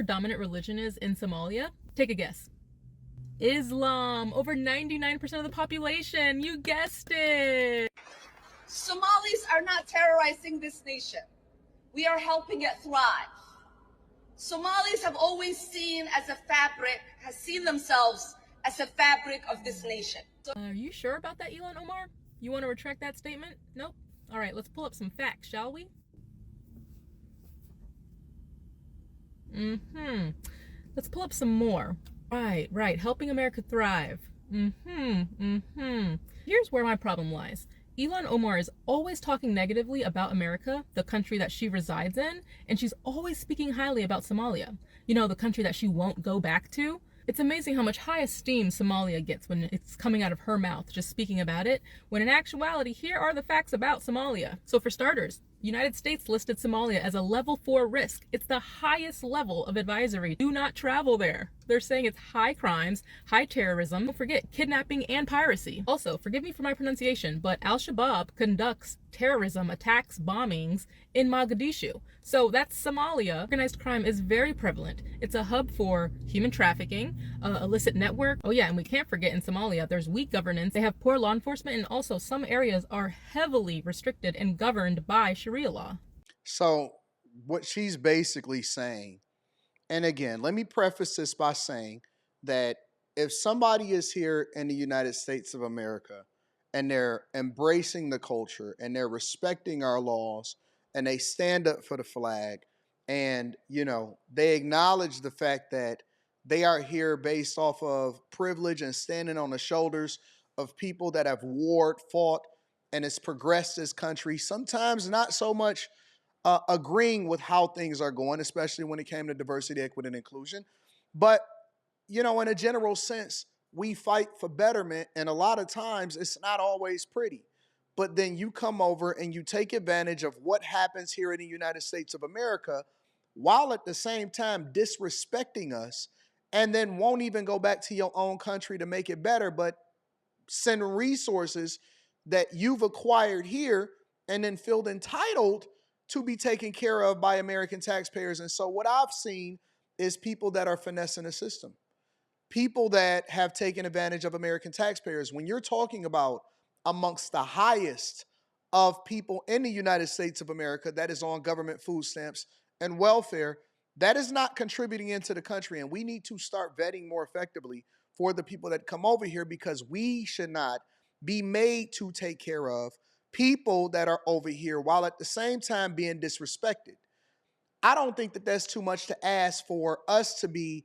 predominant religion is in Somalia? Take a guess. Islam. Over 99% of the population. You guessed it. Somalis are not terrorizing this nation. We are helping it thrive. Somalis have always seen themselves as a fabric of this nation. Are you sure about that, Elon Omar? You want to retract that statement? Nope. All right, let's pull up some facts, shall we? Let's pull up some more. Right. Helping America thrive. Here's where my problem lies. Elon Omar is always talking negatively about America, the country that she resides in, and she's always speaking highly about Somalia. You know, the country that she won't go back to. It's amazing how much high esteem Somalia gets when it's coming out of her mouth, just speaking about it, when in actuality, here are the facts about Somalia. So for starters, the United States listed Somalia as a level 4 risk. It's the highest level of advisory. Do not travel there. They're saying it's high crimes, high terrorism, don't forget kidnapping and piracy. Also, forgive me for my pronunciation, but Al-Shabaab conducts terrorism attacks, bombings in Mogadishu. So that's Somalia. Organized crime is very prevalent. It's a hub for human trafficking, illicit network. Oh yeah, and we can't forget in Somalia, there's weak governance. They have poor law enforcement, and also some areas are heavily restricted and governed by Sharia law. So what she's basically saying, and again, let me preface this by saying that if somebody is here in the United States of America and they're embracing the culture and they're respecting our laws and they stand up for the flag and, you know, they acknowledge the fact that they are here based off of privilege and standing on the shoulders of people that have warred, fought, and has progressed this country, sometimes not so much agreeing with how things are going, especially when it came to diversity, equity, and inclusion. But, you know, in a general sense, we fight for betterment, and a lot of times it's not always pretty. But then you come over and you take advantage of what happens here in the United States of America, while at the same time disrespecting us, and then won't even go back to your own country to make it better, but send resources that you've acquired here and then feel entitled to be taken care of by American taxpayers. And so what I've seen is people that are finessing the system, people that have taken advantage of American taxpayers. When you're talking about amongst the highest of people in the United States of America that is on government food stamps and welfare, that is not contributing into the country. And we need to start vetting more effectively for the people that come over here, because we should not be made to take care of people that are over here while at the same time being disrespected. I don't think that that's too much to ask for us to be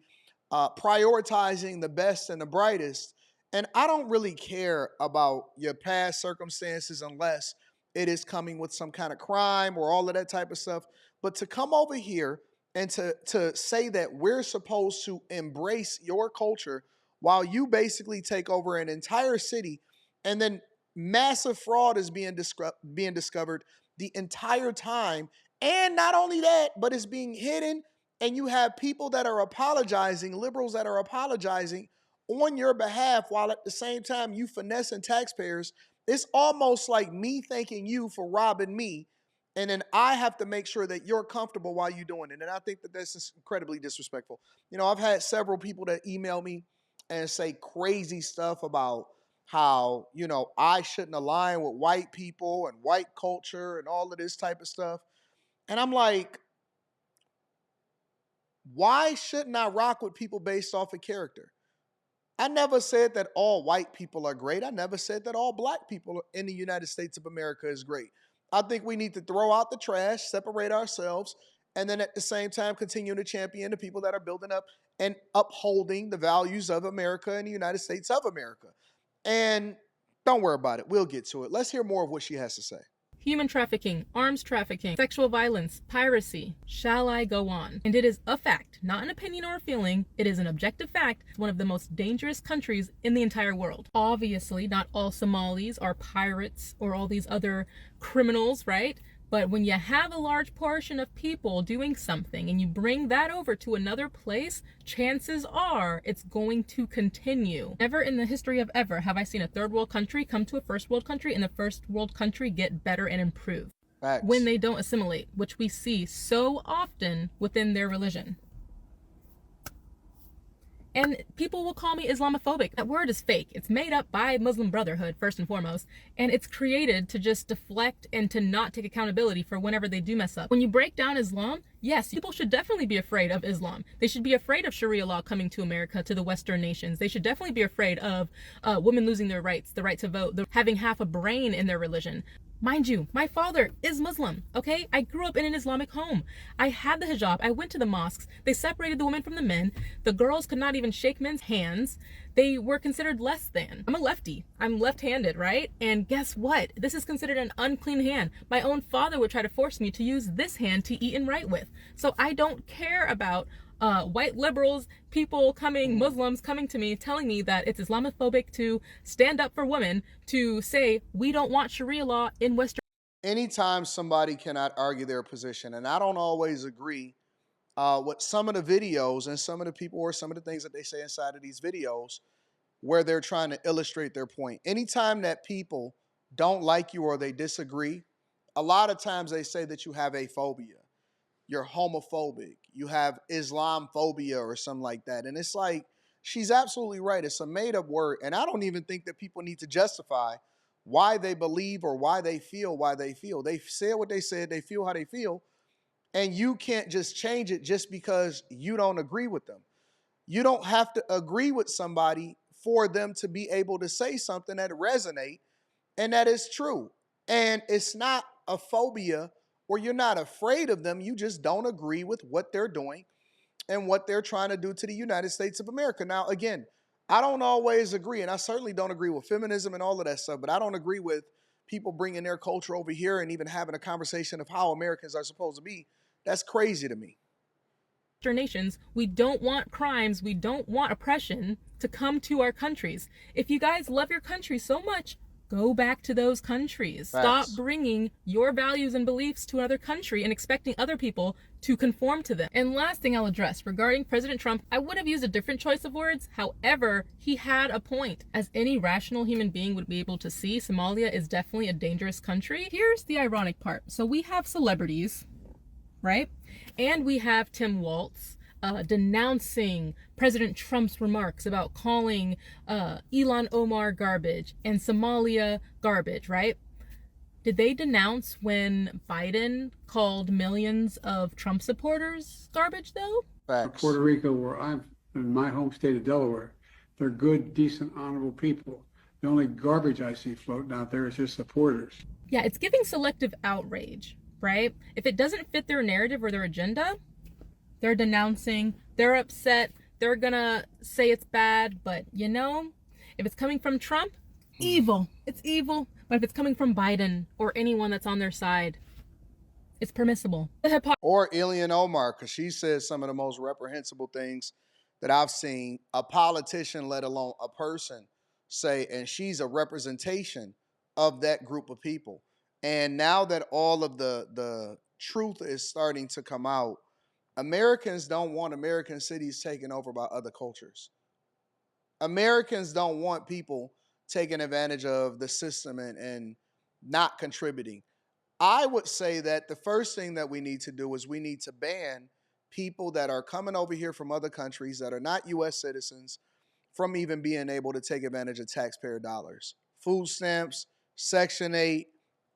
prioritizing the best and the brightest. And I don't really care about your past circumstances unless it is coming with some kind of crime or all of that type of stuff. But to come over here and to say that we're supposed to embrace your culture while you basically take over an entire city, and then massive fraud is being discovered the entire time. And not only that, but it's being hidden. And you have people that are apologizing, liberals that are apologizing on your behalf, while at the same time you finessing taxpayers. It's almost like me thanking you for robbing me, and then I have to make sure that you're comfortable while you're doing it. And I think that that's incredibly disrespectful. You know, I've had several people that email me and say crazy stuff about how, you know, I shouldn't align with white people and white culture and all of this type of stuff. And I'm like, why shouldn't I rock with people based off of character? I never said that all white people are great. I never said that all black people in the United States of America is great. I think we need to throw out the trash, separate ourselves, and then at the same time continue to champion the people that are building up and upholding the values of America and the United States of America. And don't worry about it. We'll get to it. Let's hear more of what she has to say. Human trafficking, arms trafficking, sexual violence, piracy. Shall I go on? And it is a fact, not an opinion or a feeling. It is an objective fact. It's one of the most dangerous countries in the entire world. Obviously, not all Somalis are pirates or all these other criminals, right? But when you have a large portion of people doing something and you bring that over to another place, chances are it's going to continue. Never in the history of ever have I seen a third world country come to a first world country and the first world country get better and improve. Facts. When they don't assimilate, which we see so often within their religion. And people will call me Islamophobic. That word is fake. It's made up by Muslim Brotherhood, first and foremost, and it's created to just deflect and to not take accountability for whenever they do mess up. When you break down Islam, yes, people should definitely be afraid of Islam. They should be afraid of Sharia law coming to America, to the Western nations. They should definitely be afraid of women losing their rights, the right to vote, having half a brain in their religion. Mind you, my father is Muslim, okay? I grew up in an Islamic home. I had the hijab. I went to the mosques. They separated the women from the men. The girls could not even shake men's hands. They were considered less than. I'm a lefty. I'm left-handed, right? And guess what? This is considered an unclean hand. My own father would try to force me to use this hand to eat and write with. So I don't care about white liberals, people coming, Muslims coming to me, telling me that it's Islamophobic to stand up for women, to say we don't want Sharia law in Western. Anytime somebody cannot argue their position, and I don't always agree with some of the videos and some of the people or some of the things that they say inside of these videos where they're trying to illustrate their point. Anytime that people don't like you or they disagree, a lot of times they say that you have a phobia, you're homophobic, you have Islam phobia or something like that. And it's like, she's absolutely right. It's a made up word. And I don't even think that people need to justify why they believe or why they feel why they feel. They said what they said, they feel how they feel. And you can't just change it just because you don't agree with them. You don't have to agree with somebody for them to be able to say something that resonate and that is true. And it's not a phobia or you're not afraid of them. You just don't agree with what they're doing and what they're trying to do to the United States of America. Now, again, I don't always agree, and I certainly don't agree with feminism and all of that stuff, but I don't agree with people bringing their culture over here and even having a conversation of how Americans are supposed to be. That's crazy to me. Nations, we don't want crimes, we don't want oppression to come to our countries. If you guys love your country so much, go back to those countries. Facts. Stop bringing your values and beliefs to another country and expecting other people to conform to them. And last thing I'll address regarding President Trump, I would have used a different choice of words. However, he had a point. As any rational human being would be able to see, Somalia is definitely a dangerous country. Here's the ironic part. So we have celebrities, right? And we have Tim Walz denouncing President Trump's remarks about calling Ilhan Omar garbage and Somalia garbage, right? Did they denounce when Biden called millions of Trump supporters garbage, though? Facts. Puerto Rico, where I'm in my home state of Delaware, they're good, decent, honorable people. The only garbage I see floating out there is just supporters. Yeah, it's giving selective outrage, right? If it doesn't fit their narrative or their agenda, they're denouncing, they're upset, they're gonna say it's bad, but you know, if it's coming from Trump, evil. It's evil. But if it's coming from Biden or anyone that's on their side, it's permissible. Or Ilhan Omar, because she says some of the most reprehensible things that I've seen a politician, let alone a person, say, and she's a representation of that group of people. And now that all of the truth is starting to come out, Americans don't want American cities taken over by other cultures. Americans don't want people taking advantage of the system and not contributing. I would say that the first thing that we need to do is we need to ban people that are coming over here from other countries that are not U.S. citizens from even being able to take advantage of taxpayer dollars. Food stamps, Section 8,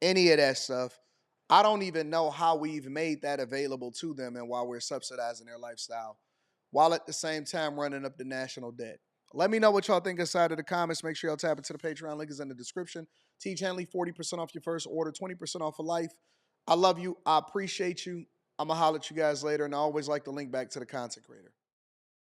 any of that stuff. I don't even know how we've made that available to them and while we're subsidizing their lifestyle, while at the same time running up the national debt. Let me know what y'all think inside of the comments. Make sure y'all tap into the Patreon. Link is in the description. Teach Hanley, 40% off your first order, 20% off for life. I love you. I appreciate you. I'm going to holler at you guys later, and I always like to link back to the content creator.